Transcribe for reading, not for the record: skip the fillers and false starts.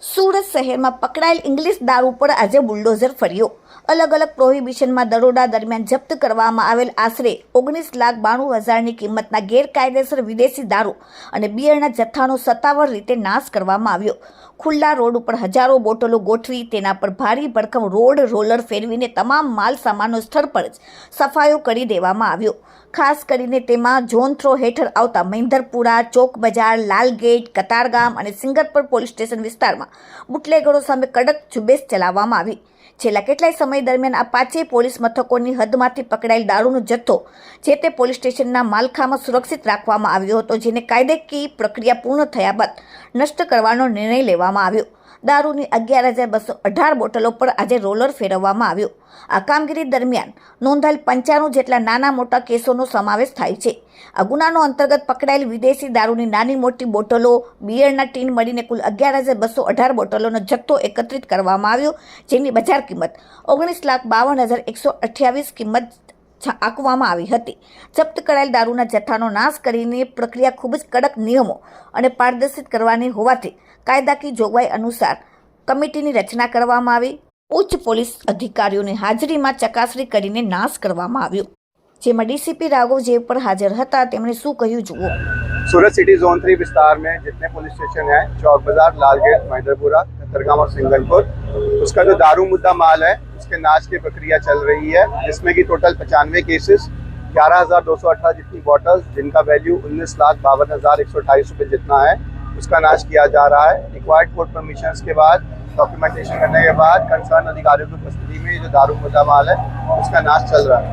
સુરત શહેરમાં પકડાયેલ ઇંગ્લિશ દારૂ પર આજે બુલડોઝર ફર્યો। અલગ અલગ પ્રોહિબિશનમાં દરોડા દરમિયાન જપ્ત કરવામાં આવેલ આશરે 19,92,000ની કિંમતના ગેરકાયદેસર વિદેશી દારૂ અને બિયરના જથ્થાનો સત્તાવાર રીતે નાશ કરવામાં આવ્યો। ખુલ્લા રોડ ઉપર હજારો બોટલો ગોઠવી તેના પર ભારી ભરખમ રોડ રોલર ફેરવીને તમામ માલ સામાનનો સ્થળ પર જ સફાયો કરી દેવામાં આવ્યો। ખાસ કરીને તેમાં ઝોન 3 હેઠળ આવતા મહેન્દ્રપુરા, ચોક બજાર, લાલગેટ, કતારગામ અને સિંગરપર પોલીસ સ્ટેશન વિસ્તારમાં બુટલેગરો સામે કડક ઝુંબેશ ચલાવવામાં આવી। છેલ્લા કેટલાય સમય દરમિયાન આ પાંચેય પોલીસ મથકોની હદમાંથી પકડાયેલ દારૂનો જથ્થો જે તે પોલીસ સ્ટેશનના માલખામાં સુરક્ષિત રાખવામાં આવ્યો હતો, જેને કાયદેકીય પ્રક્રિયા પૂર્ણ થયા બાદ નષ્ટ કરવાનો નિર્ણય લેવામાં આવ્યો। દારૂની 11,218 બોટલો પર આજે રોલર ફેરવવામાં આવ્યો। આ કામગીરી દરમિયાન નોંધાયેલ 95 જેટલા નાના મોટા કેસોનો સમાવેશ થાય છે। આ ગુનાનો અંતર્ગત પકડાયેલ વિદેશી દારૂની નાની મોટી બોટલો, બિયરના ટીન મળીને કુલ 11,218 બોટલોનો જથ્થો એકત્રિત કરવામાં આવ્યો, જેની બજાર કિંમત 19,52,128 કિંમત આંકવામાં આવી હતી। જપ્ત કરાયેલ દારૂના જથ્થાનો નાશ કરીને પ્રક્રિયા ખૂબ જ કડક નિયમો અને પારદર્શિત કરવાની હોવાથી કાયદાકીય જોગવાઈ અનુસાર કમિટીની રચના કરવામાં આવી। ઉચ્ચ પોલીસ અધિકારીઓની હાજરીમાં ચકાસણી કરીને નાશ કરવામાં આવ્યો, જેમાં ડીસીપી રાઘવ જે પર હાજર હતા। તેમણે શું કહ્યું જુઓ। सूरत सिटी जोन 3 विस्तार में जितने पुलिस स्टेशन हैं, चौक बाजार, लालगेट, महेंद्रपुरा, कतरगाम और सिंगरपुर, उसका जो दारू मुद्दा माल है उसके नाश की प्रक्रिया चल रही है, जिसमें कि टोटल 95 केसेस, 11,218 जितनी बॉटल्स जिनका वैल्यू 19,52,128 रुपये जितना है, उसका नाश किया जा रहा है। रिक्वायर्ड कोर्ट परमिशंस के बाद, डॉक्यूमेंटेशन करने के बाद कंसर्न अधिकारियों की उपस्थिति में जो दारू मुद्दा माल है उसका नाश चल रहा है।